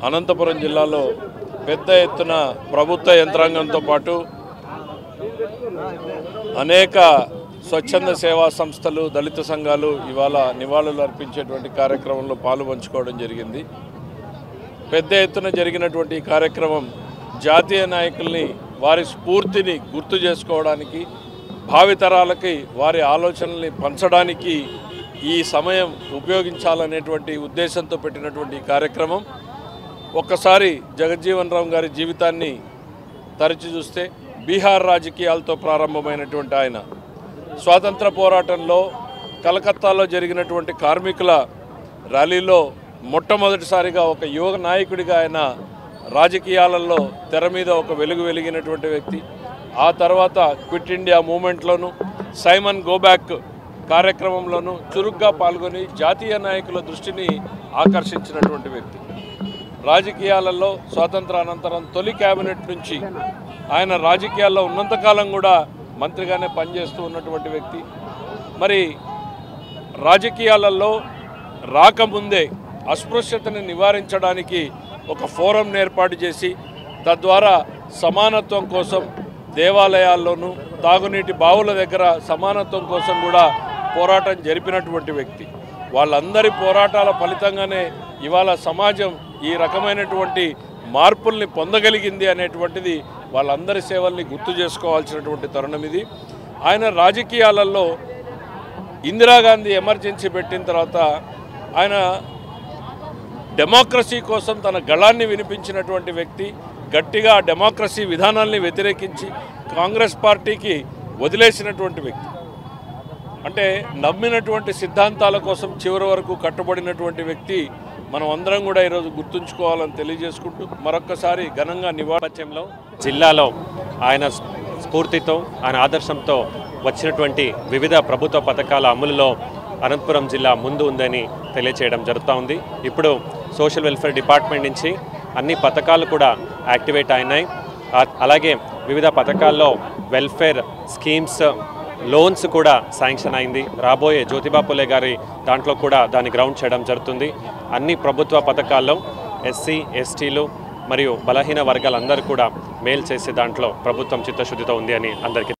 అనంతపురం జిల్లాలో పెద్ద ఎత్తున ప్రభుత్వ యంత్రాంగంతో పాటు అనేక స్వచ్ఛంద సేవా సంస్థలు, దళిత సంఘాలు ఇవాళ నివాళులు అర్పించేటువంటి కార్యక్రమంలో పాలుపంచుకోవడం జరిగింది. పెద్ద ఎత్తున జరిగినటువంటి ఈ కార్యక్రమం జాతీయ నాయకుల్ని వారి స్ఫూర్తిని గుర్తు చేసుకోవడానికి, భావితరాలకి వారి ఆలోచనల్ని పంచడానికి ఈ సమయం ఉపయోగించాలనేటువంటి ఉద్దేశంతో పెట్టినటువంటి కార్యక్రమం. ఒక్కసారి జగజ్జీవన్ రామ్ గారి జీవితాన్ని తరచి చూస్తే బీహార్ రాజకీయాలతో ప్రారంభమైనటువంటి ఆయన స్వాతంత్ర పోరాటంలో కలకత్తాలో జరిగినటువంటి కార్మికుల ర్యాలీలో మొట్టమొదటిసారిగా ఒక యువ నాయకుడిగా ఆయన రాజకీయాలలో తెర మీద ఒక వెలుగు వెలిగినటువంటి వ్యక్తి. ఆ తర్వాత క్విట్ ఇండియా మూమెంట్లోనూ, సైమన్ గోబ్యాక్ కార్యక్రమంలోనూ చురుగ్గా పాల్గొని జాతీయ నాయకుల దృష్టిని ఆకర్షించినటువంటి వ్యక్తి. రాజకీయాలలో స్వాతంత్ర అనంతరం తొలి క్యాబినెట్ నుంచి ఆయన రాజకీయాల్లో ఉన్నంతకాలం కూడా మంత్రిగానే పనిచేస్తూ ఉన్నటువంటి వ్యక్తి. మరి రాజకీయాలలో రాకముందే అస్పృశ్యతని నివారించడానికి ఒక ఫోరం ఏర్పాటు చేసి తద్వారా సమానత్వం కోసం దేవాలయాల్లోనూ, తాగునీటి బావుల దగ్గర సమానత్వం కోసం కూడా పోరాటం జరిపినటువంటి వ్యక్తి. వాళ్ళందరి పోరాటాల ఫలితంగానే ఇవాళ సమాజం ఈ రకమైనటువంటి మార్పుల్ని పొందగలిగింది అనేటువంటిది వాళ్ళందరి సేవల్ని గుర్తు చేసుకోవాల్సినటువంటి తరుణం ఇది. ఆయన రాజకీయాలలో ఇందిరాగాంధీ ఎమర్జెన్సీ పెట్టిన తర్వాత ఆయన డెమోక్రసీ కోసం తన గళాన్ని వినిపించినటువంటి వ్యక్తి. గట్టిగా డెమోక్రసీ విధానాల్ని వ్యతిరేకించి కాంగ్రెస్ పార్టీకి వదిలేసినటువంటి వ్యక్తి. అంటే నమ్మినటువంటి సిద్ధాంతాల కోసం చివరి వరకు కట్టుబడినటువంటి వ్యక్తి. మనం అందరం కూడా ఈరోజు గుర్తుంచుకోవాలని తెలియజేసుకుంటూ మరొక్కసారి ఘనంగా నివాళులర్పించడంలో జిల్లాలో ఆయన స్ఫూర్తితో, ఆయన ఆదర్శంతో వచ్చినటువంటి వివిధ ప్రభుత్వ పథకాల అమలులో అనంతపురం జిల్లా ముందు ఉందని తెలియచేయడం జరుగుతూ ఉంది. ఇప్పుడు సోషల్ వెల్ఫేర్ డిపార్ట్మెంట్ నుంచి అన్ని పథకాలు కూడా యాక్టివేట్ అయినాయి. అలాగే వివిధ పథకాల్లో వెల్ఫేర్ స్కీమ్స్, లోన్స్ కూడా శాంక్షన్ అయింది. రాబోయే జ్యోతిబా పులే గారి దాంట్లో కూడా దాన్ని గ్రౌండ్ చేయడం జరుగుతుంది. అన్ని ప్రభుత్వ పథకాల్లో ఎస్సీ, ఎస్టీలు మరియు బలహీన వర్గాలందరూ కూడా మేలు చేసే దాంట్లో ప్రభుత్వం చిత్తశుద్ధితో ఉంది అని అందరికీ